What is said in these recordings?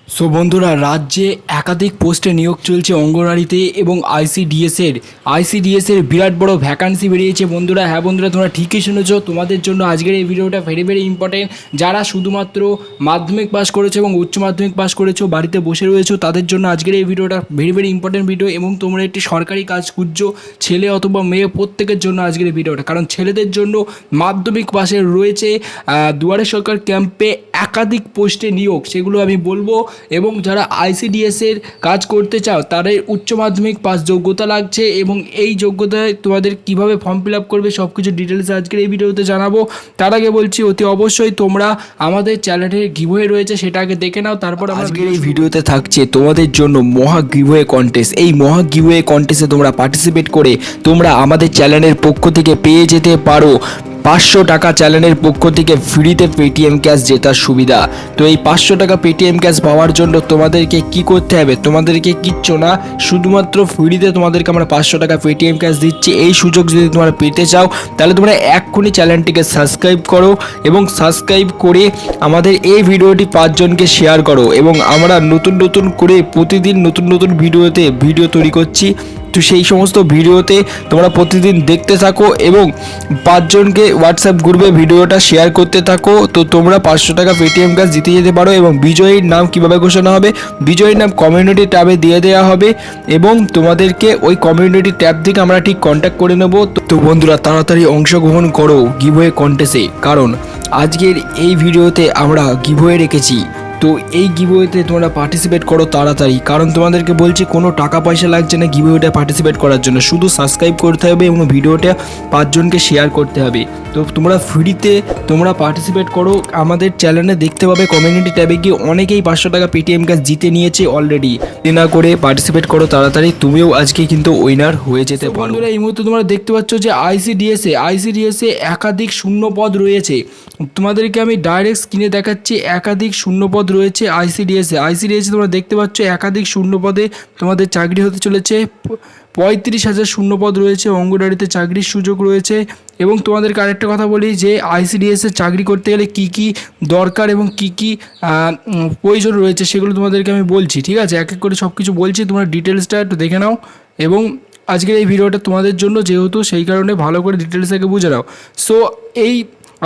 So বন্ধুরা, রাজ্যে একাধিক পোস্টে নিয়োগ চলছে অঙ্গনওয়াড়িতে এবং আইসিডিএসের বিরাট বড় ভ্যাকান্সি বেরিয়েছে বন্ধুরা। হ্যাঁ বন্ধুরা, তোমরা ঠিকই শুনেছো। তোমাদের জন্য আজকের এই ভিডিওটা ভেরি ভেরি ইম্পর্টেন্ট। যারা শুধুমাত্র মাধ্যমিক পাস করেছো এবং উচ্চ মাধ্যমিক পাস করেছো, বাড়িতে বসে রয়েছো, তাদের জন্য আজকের এই ভিডিওটা ভেরি ভেরি ইম্পর্টেন্ট ভিডিও। এবং তোমরা একটি সরকারি কাজ খুঁজছো, ছেলে অথবা মেয়ে প্রত্যেকের জন্য আজকের এই ভিডিওটা। কারণ ছেলেদের জন্য মাধ্যমিক পাশে রয়েছে দুয়ারে সরকার ক্যাম্পে একাধিক পোস্টে নিয়োগ, সেগুলো আমি বলবো। এবং যারা আইসিডিএসের কাজ করতে চাও তাদের উচ্চ মাধ্যমিক পাস যোগ্যতা লাগছে, এবং এই যোগ্যতায় তোমাদের কিভাবে ফর্ম ফিল আপ করবে সব কিছু ডিটেলস আজকের এই ভিডিওতে জানাবো। তার আগে বলছি, অতি অবশ্যই তোমরা আমাদের চ্যানেলের গিভওয়ে রয়েছে, সেটা আগে দেখে নাও। তারপর আজকের এই ভিডিওতে থাকছে তোমাদের জন্য মহা গিভওয়ে কন্টেস্ট। এই মহা গিভওয়ে কন্টেস্টে তোমরা পার্টিসিপেট করে তোমরা আমাদের চ্যানেলের পক্ষ থেকে পেয়ে যেতে পারো 500 টাকা চ্যানেলের পক্ষ থেকে ফ্রিতে পেটিএম ক্যাশ জেতার সুবিধা। তো এই 500 টাকা পেটিএম ক্যাশ পাওয়ার জন্য তোমাদেরকে কি করতে হবে? তোমাদেরকে কিচ্ছু না, শুধুমাত্র ফ্রিতে তোমাদেরকে আমরা 500 টাকা পেটিএম ক্যাশ দিচ্ছি। এই সুযোগ যদি তোমরা পেতে চাও তাহলে তোমরা এক্ষুনি চ্যানেলটিকে সাবস্ক্রাইব করো, এবং সাবস্ক্রাইব করে আমাদের এই ভিডিওটি 5 জনকে শেয়ার করো। এবং আমরা নতুন নতুন করে প্রতিদিন নতুন নতুন ভিডিও তৈরি করছি। তো সেই সমস্ত ভিডিওতে তোমরা প্রতিদিন দেখতে থাকো এবং 5 জনকে হোয়াটসঅ্যাপ গ্রুপে ভিডিওটা শেয়ার করতে থাকো। তো তোমরা 500 টাকা পেটিএম ক্যাশ জিতে যেতে পারো। এবং বিজয়ীর নাম কিভাবে ঘোষণা হবে? বিজয়ীর নাম কমিউনিটি ট্যাবে দিয়ে দেওয়া হবে, এবং তোমাদেরকে ওই কমিউনিটি ট্যাব থেকে আমরা ঠিক কন্ট্যাক্ট করে নেব। তো বন্ধুরা, তাড়াতাড়ি অংশগ্রহণ করো গিভওয়ে কন্টেস্টে, কারণ আজকের এই ভিডিওতে আমরা গিভওয়ে রেখেছি। তো এই গিভওয়েতে তোমরা পার্টিসিপেট করো তাড়াতাড়ি, কারণ তোমাদেরকে বলছি কোনো টাকা পয়সা লাগছে না গিভওয়েটা পার্টিসিপেট করার জন্য। শুধু সাবস্ক্রাইব করতে হবে এবং ভিডিওটা 5 জনকে শেয়ার করতে হবে। তো তোমরা ফ্রিতে তোমরা পার্টিসিপেট করো। আমাদের চ্যানেলে দেখতে পাবে কমিউনিটি ট্যাবে গিয়ে অনেকেই 500 টাকা পেটিএম ক্যাশ জিতে নিয়েছে অলরেডি। না করে পার্টিসিপেট করো তাড়াতাড়ি, তুমিও আজকে কিন্তু উইনার হয়ে যেতে পারো। বন্ধুরা, এই মুহূর্তে তোমরা দেখতে পাচ্ছ যে আইসিডিএসে একাধিক শূন্য পদ রয়েছে। তোমাদেরকে আমি ডাইরেক্ট স্ক্রিনে দেখাচ্ছি, একাধিক শূন্য পদ রয়েছে আইসিডিএসে তোমরা দেখতে পাচ্ছ একাধিক শূন্য পদে তোমাদের চাকরি হতে চলেছে। 35,000 শূন্য পদ রয়েছে। অঙ্গনওয়াড়িতে চাকরির সুযোগ রয়েছে। এবং তোমাদেরকে আরেকটা কথা বলি যে আইসিডিএসে চাকরি করতে গেলে কী কী দরকার এবং কী কী প্রয়োজন রয়েছে সেগুলো তোমাদেরকে আমি বলছি, ঠিক আছে? এক এক করে সব কিছু বলছি, তোমরা ডিটেলসটা একটু দেখে নাও। এবং আজকের এই ভিডিওটা তোমাদের জন্য, যেহেতু সেই কারণে ভালো করে ডিটেলসটাকে বুঝে নাও। সো এই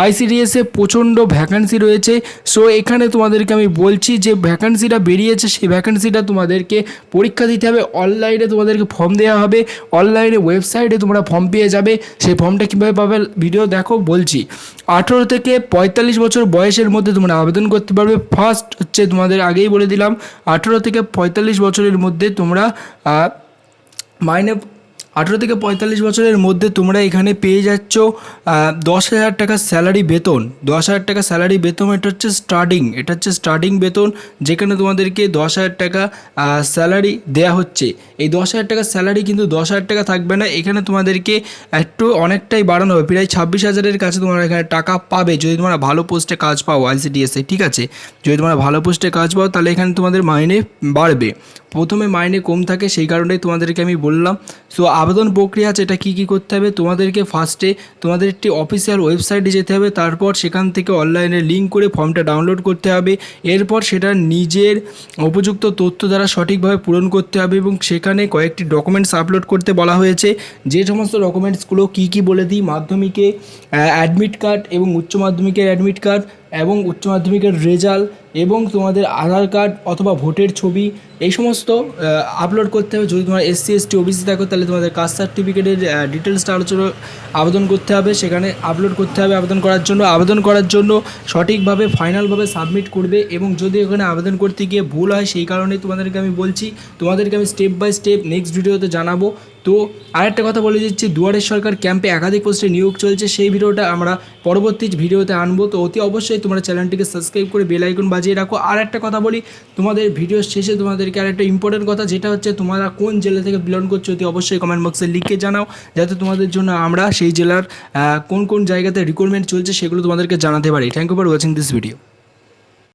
আইসিডিএসে প্রচণ্ড ভ্যাকান্সি রয়েছে। সো এখানে তোমাদেরকে আমি বলছি যে ভ্যাকান্সিটা বেরিয়েছে, সেই ভ্যাকান্সিটা তোমাদেরকে পরীক্ষা দিতে হবে। অনলাইনে তোমাদেরকে ফর্ম দেওয়া হবে, অনলাইনে ওয়েবসাইটে তোমরা ফর্ম পেয়ে যাবে। সেই ফর্মটা কীভাবে পাবে ভিডিও দেখো বলছি। 18 থেকে 45 বছর বয়সের মধ্যে তোমরা আবেদন করতে পারবে। ফার্স্ট হচ্ছে তোমাদের আগেই বলে দিলাম, 18 থেকে 45 বছরের মধ্যে তোমরা 18 থেকে 45 বছরের মধ্যে তোমরা এখানে পেয়ে যাচ্ছ 10,000 টাকা স্যালারি বেতন। 10,000 টাকা স্যালারি বেতন, এটা হচ্ছে স্টার্টিং বেতন, যেখানে তোমাদেরকে 10,000 টাকা স্যালারি দেয়া হচ্ছে। এই 10,000 টাকা স্যালারি কিন্তু 10,000 টাকা থাকবে না, এখানে তোমাদেরকে একটু অনেকটাই বাড়ানো হবে। প্রায় 26,000-এর কাছে তোমরা এখানে টাকা পাবে যদি তোমরা ভালো পোস্টে কাজ পাও আইসিডিএসে, ঠিক আছে? যদি তোমরা ভালো পোস্টে কাজ পাও তাহলে এখানে তোমাদের মাইনে বাড়বে। প্রথমে মাইনে কম থাকে, সেই কারণেই তোমাদেরকে আমি বললাম। সো আবেদন প্রক্রিয়া আছে, এটা কী কী করতে হবে? তোমাদেরকে ফার্স্টে তোমাদের একটি অফিসিয়াল ওয়েবসাইটে যেতে হবে, তারপর সেখান থেকে অনলাইনে লিঙ্ক করে ফর্মটা ডাউনলোড করতে হবে। এরপর সেটা নিজের উপযুক্ত তথ্য দ্বারা সঠিকভাবে পূরণ করতে হবে, এবং সেখানে কয়েকটি ডকুমেন্টস আপলোড করতে বলা হয়েছে। যে সমস্ত ডকুমেন্টসগুলো কী বলে দিই: মাধ্যমিকে অ্যাডমিট কার্ড এবং উচ্চ মাধ্যমিকের অ্যাডমিট কার্ড এবং উচ্চ মাধ্যমিকের রেজাল্ট, এবং তোমাদের আধার কার্ড অথবা ভোটের ছবি, এই সমস্ত আপলোড করতে হবে। যদি তোমার SC ST OBC থাকো তাহলে তোমাদের কাস্ট সার্টিফিকেটের ডিটেলসটা আবেদন করতে হবে, সেখানে আপলোড করতে হবে। আবেদন করার জন্য সঠিকভাবে ফাইনালভাবে সাবমিট করবে। এবং যদি ওখানে আবেদন করতে গিয়ে ভুল হয়, সেই কারণেই তোমাদেরকে আমি বলছি, তোমাদেরকে আমি স্টেপ বাই স্টেপ নেক্সট ভিডিওতে জানাবো। তো আরেকটা কথা বলে দিচ্ছি, দুয়ারের সরকার ক্যাম্পে একাধিক পোস্টে নিয়োগ চলছে, সেই ভিডিওটা আমরা পরবর্তী ভিডিওতে আনবো। তো অতি অবশ্যই তোমরা চ্যানেলটিকে সাবস্ক্রাইব করে বেল আইকন বাজিয়ে রাখো। আর একটা কথা বলি, তোমাদের ভিডিও শেষে তোমাদেরকে আর একটা ইম্পর্টেন্ট কথা, যেটা হচ্ছে তোমরা কোন জেলা থেকে বিলং করছো অতি অবশ্যই কমেন্ট বক্সে লিখে জানাও, যাতে তোমাদের জন্য আমরা সেই জেলার কোন কোন জায়গাতে রিক্রুটমেন্ট চলছে সেগুলো তোমাদেরকে জানাতে পারি। Thank you for watching this video.